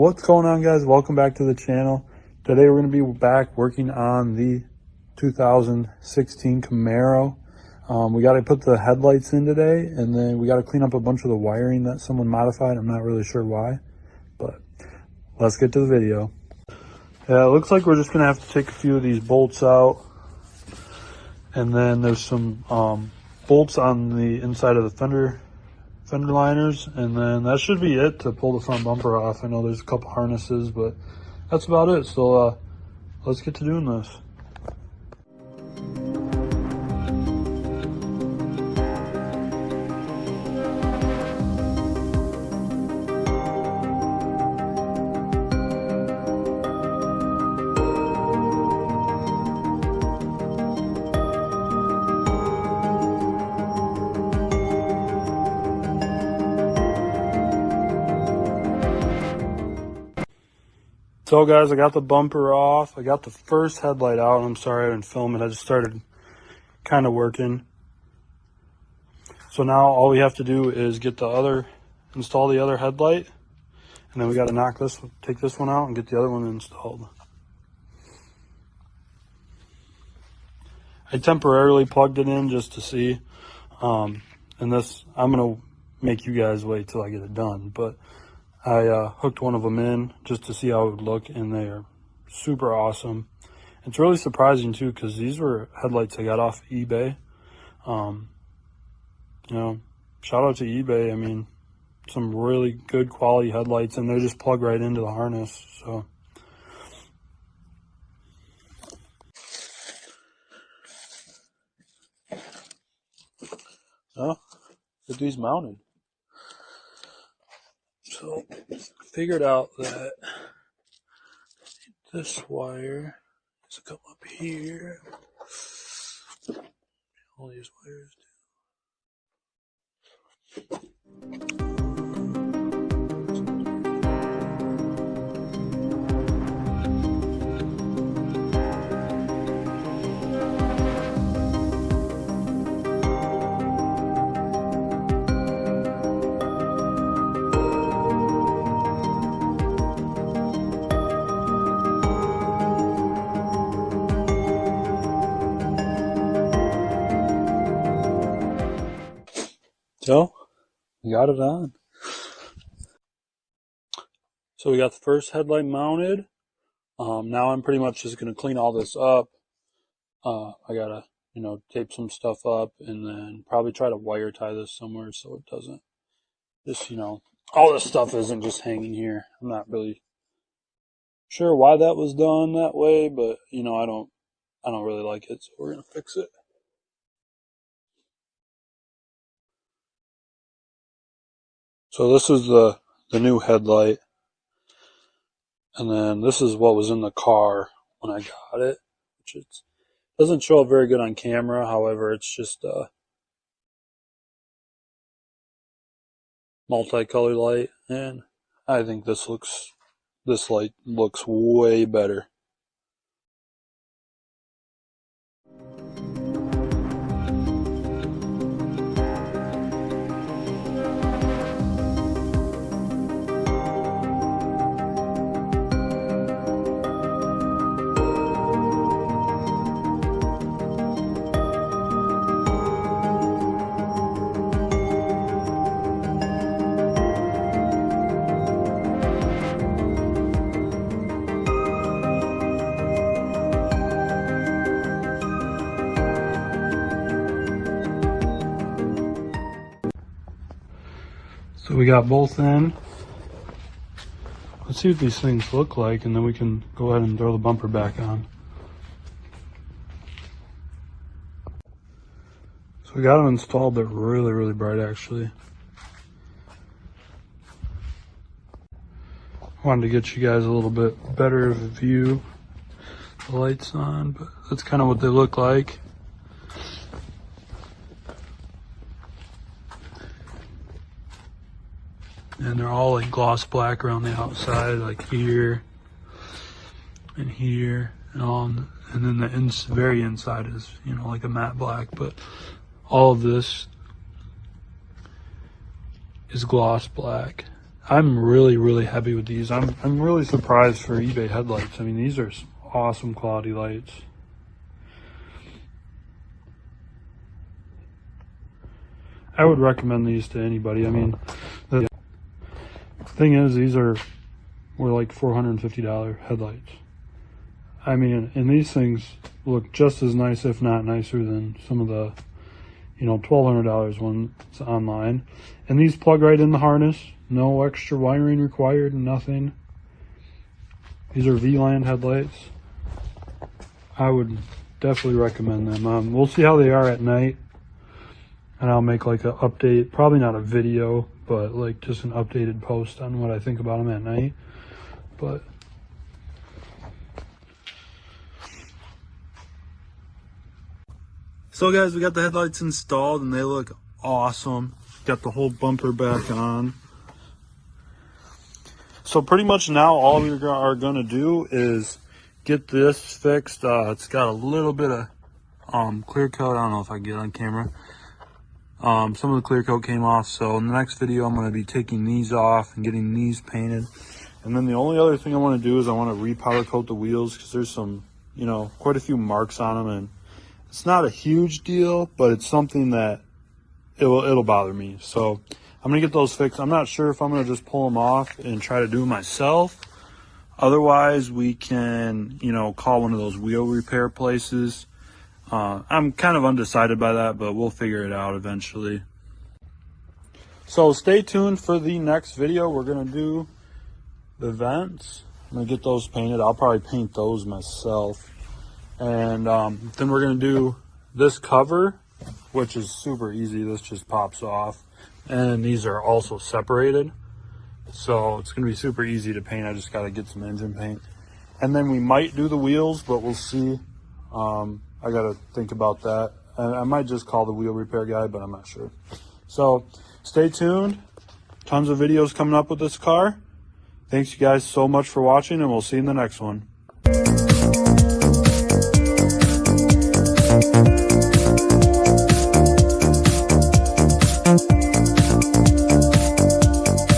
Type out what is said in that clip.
What's going on, guys? Welcome back to the channel. Today we're going to be back working on the 2016 Camaro. We got to put the headlights in today, and then we got to clean up a bunch of the wiring that someone modified. I'm not really sure why, but let's get to the video. Yeah, it looks like we're just going to have to take a few of these bolts out, and then there's some bolts on the inside of the fender liners, and then that should be it to pull the front bumper off. I know there's a couple harnesses, but that's about it. So let's get to doing this. So guys, I got the bumper off. I got the first headlight out. I'm sorry I didn't film it. I just started kind of working. So now all we have to do is install the other headlight, and then we got to take this one out and get the other one installed. I temporarily plugged it in just to see, and this, I'm gonna make you guys wait till I get it done, but I hooked one of them in just to see how it would look, and they are super awesome. It's really surprising too, because these were headlights I got off eBay. You know, shout out to eBay. I mean, some really good quality headlights, and they just plug right into the harness. So get these mounted. So figured out that this wire has to come up here. All these wires do. So, we got it on. So we got the first headlight mounted. Now I'm pretty much just going to clean all this up. I got to, tape some stuff up, and then probably try to wire tie this somewhere so it doesn't just, all this stuff isn't just hanging here. I'm not really sure why that was done that way, but, I don't really like it, so we're going to fix it. So this is the new headlight, and then this is what was in the car when I got it, which doesn't show up very good on camera. However, it's just a multicolored light, and I think this light looks way better. So we got both in. Let's see what these things look like, and then we can go ahead and throw the bumper back on. So we got them installed. They're really, really bright, actually. Wanted to get you guys a little bit better of a view. The lights on, but that's kind of what they look like. And they're all like gloss black around the outside, like here and here, and then the very inside is, like a matte black. But all of this is gloss black, I'm really happy with these. I'm really surprised for eBay headlights. I mean, these are awesome quality lights. I would recommend these to anybody. I mean, the thing is, these were like $450 headlights. I mean, and these things look just as nice, if not nicer, than some of the, you know, $1,200 ones online. And these plug right in the harness. No extra wiring required, nothing. These are Vland headlights. I would definitely recommend them. We'll see how they are at night. And I'll make like an update, probably not a video, but like just an updated post on what I think about them at night. But so guys, we got the headlights installed and they look awesome. Got the whole bumper back on. So pretty much now all we are going to do is get this fixed. It's got a little bit of clear coat. I don't know if I can get on camera. Some of the clear coat came off, so in the next video I'm going to be taking these off and getting these painted. And then the only other thing I want to do is I want to re-powder coat the wheels, because there's some, you know, quite a few marks on them, and it's not a huge deal, but it's something that it'll bother me. So I'm going to get those fixed. I'm not sure if I'm going to just pull them off and try to do it myself. Otherwise, we can, you know, call one of those wheel repair places. I'm kind of undecided by that, but we'll figure it out eventually. So stay tuned for the next video. We're going to do the vents. I'm going to get those painted. I'll probably paint those myself. And then we're going to do this cover, which is super easy. This just pops off. And these are also separated. So it's going to be super easy to paint. I just got to get some engine paint. And then we might do the wheels, but we'll see. I got to think about that. I might just call the wheel repair guy, but I'm not sure. So stay tuned. Tons of videos coming up with this car. Thanks you guys so much for watching, and we'll see you in the next one.